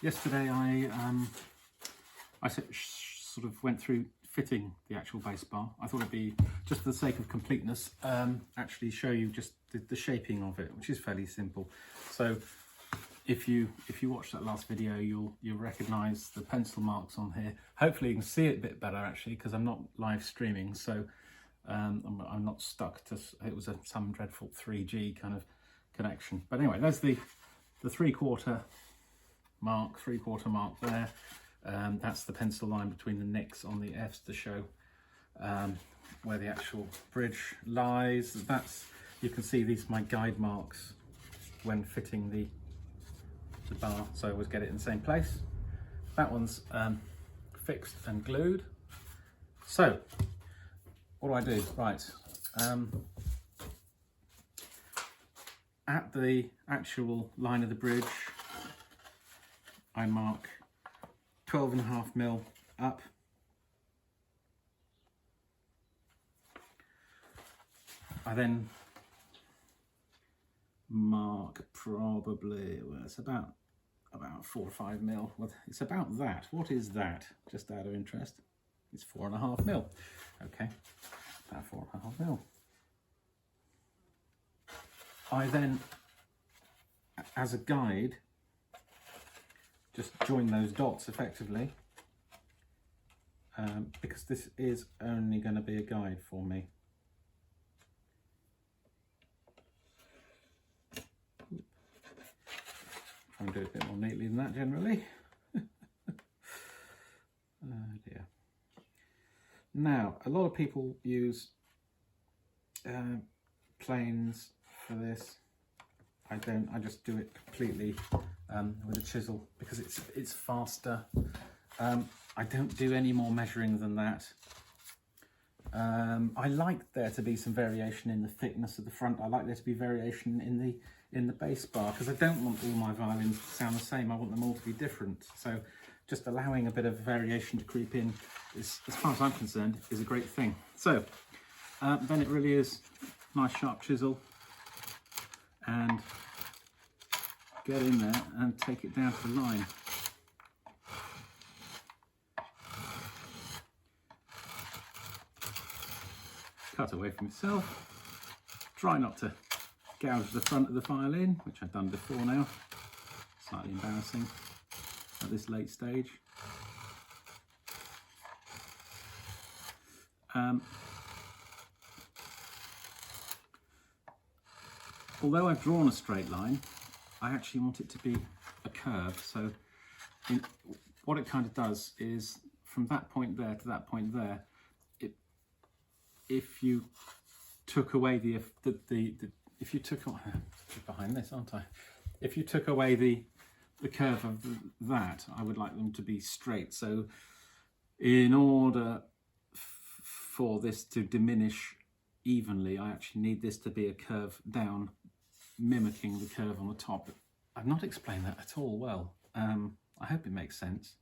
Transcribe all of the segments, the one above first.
Yesterday I sort of went through fitting the actual bass bar. I thought it'd be, just for the sake of completeness, actually show you just the shaping of it, which is fairly simple. So if you watch that last video, you'll recognise the pencil marks on here. Hopefully you can see it a bit better actually, because I'm not live streaming, so I'm not stuck to, it was some dreadful 3G kind of connection. But anyway, there's the three-quarter mark there. That's the pencil line between the nicks on the Fs to show where the actual bridge lies. That's, you can see these are my guide marks when fitting the bar, so I always get it in the same place. That one's fixed and glued. So what do I do? Right, at the actual line of the bridge, I mark 12.5mm up. I then mark probably, well, it's about 4 or 5mm. Well, it's about that. What is that? Just out of interest. It's 4.5mm. Okay, about 4.5mm. I then, as a guide, just join those dots effectively, because this is only going to be a guide for me. Try and do it a bit more neatly than that generally. Oh dear. Now, a lot of people use planes for this. I don't, I just do it completely with a chisel because it's faster. I don't do any more measuring than that. I like there to be some variation in the thickness of the front. I like there to be variation in the bass bar, because I don't want all my violins to sound the same. I want them all to be different. So just allowing a bit of variation to creep in is, as far as I'm concerned, is a great thing. So then it really is nice sharp chisel and get in there and take it down to the line. Cut away from yourself. Try not to gouge the front of the violin, which I've done before now. Slightly embarrassing at this late stage. Although I've drawn a straight line, I actually want it to be a curve. So what it kind of does is, from that point there to that point there, if you took away if you took behind this, aren't I? If you took away the curve of that, I would like them to be straight. So in order for this to diminish evenly, I actually need this to be a curve down, mimicking the curve on the top. I've not explained that at all well. I hope it makes sense.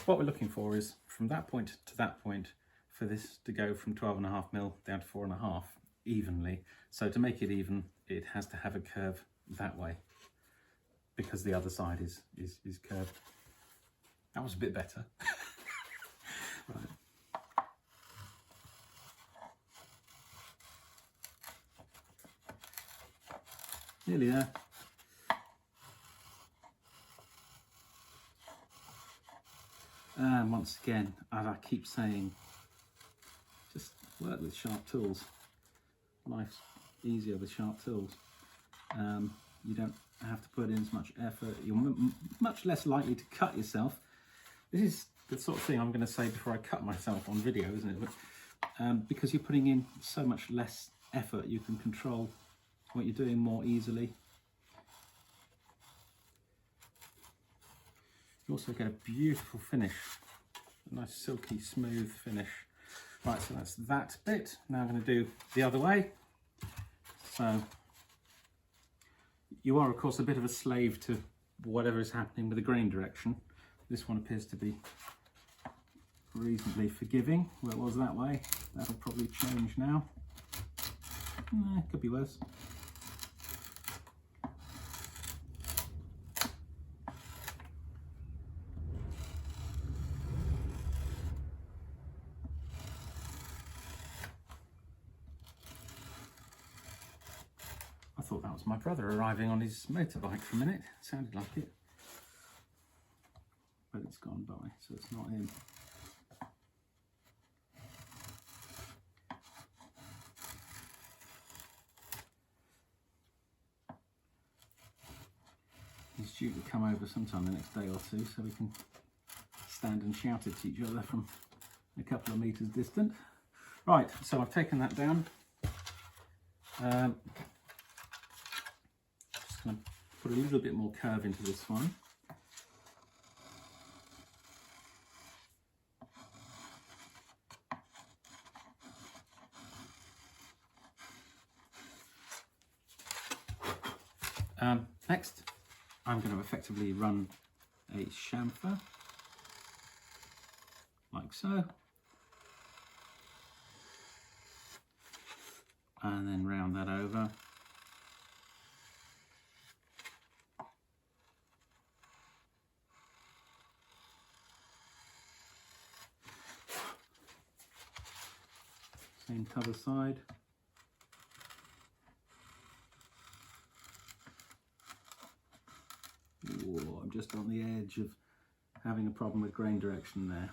What we're looking for is from that point to that point, for this to go from 12.5mm down to 4.5 evenly. So to make it even, it has to have a curve that way, because the other side is curved. That was a bit better. Right. Nearly there. And once again, as I keep saying, just work with sharp tools. Life's easier with sharp tools. You don't have to put in as much effort. You're much less likely to cut yourself. This is the sort of thing I'm going to say before I cut myself on video, isn't it? But because you're putting in so much less effort, you can control what you're doing more easily. You also get a beautiful finish, a nice silky smooth finish. Right, so that's that bit. Now I'm going to do the other way. So you are of course a bit of a slave to whatever is happening with the grain direction. This one appears to be reasonably forgiving where it was that way. That'll probably change now. Could be worse. was my brother arriving on his motorbike for a minute. Sounded like it. But it's gone by, so it's not him. He's due to come over sometime the next day or two, so we can stand and shout at each other from a couple of metres distant. Right, so I've taken that down. Just going to put a little bit more curve into this one. Next, I'm going to effectively run a chamfer, like so, and then round that over. Same to the other side. Whoa, I'm just on the edge of having a problem with grain direction there.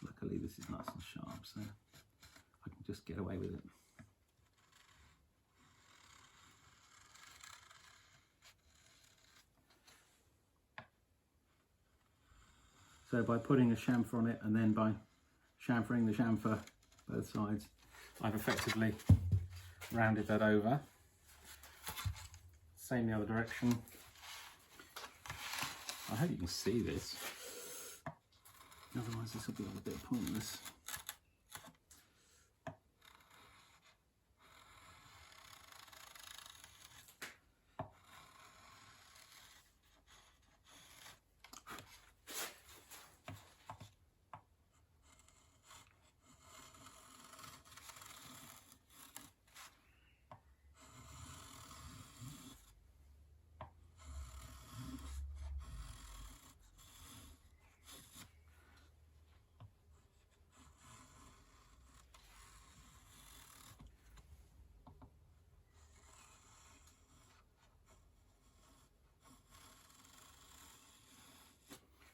Luckily this is nice and sharp, so I can just get away with it. So by putting a chamfer on it and then by chamfering the chamfer both sides, I've effectively rounded that over. Same the other direction. I hope you can see this, otherwise this will be a bit pointless.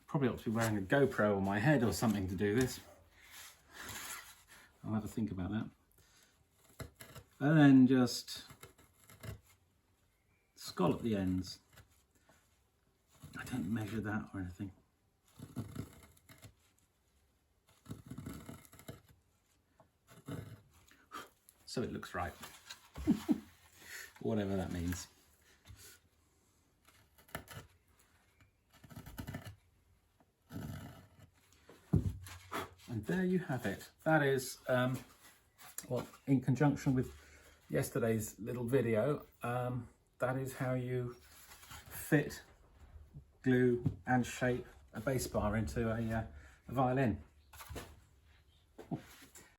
Probably ought to be wearing a GoPro on my head or something to do this. I'll have a think about that. And then just scallop the ends. I don't measure that or anything. So it looks right. Whatever that means. And there you have it. That is, well, in conjunction with yesterday's little video, that is how you fit, glue and shape a bass bar into a violin.